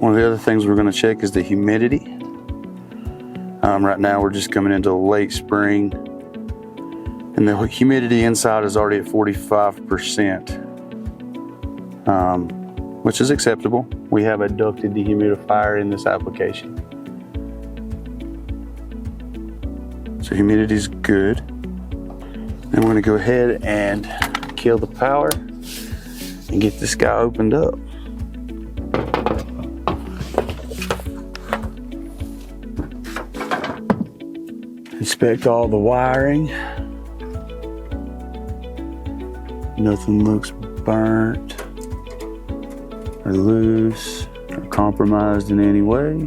One of the other things we're going to check is the humidity. Right now we're just coming into late spring, and the humidity inside is already at 45%, which is acceptable. We have a ducted dehumidifier in this application. So humidity is good. Then we're going to go ahead and kill the power and get this guy opened up. Inspect all the wiring. Nothing looks burnt or loose or compromised in any way.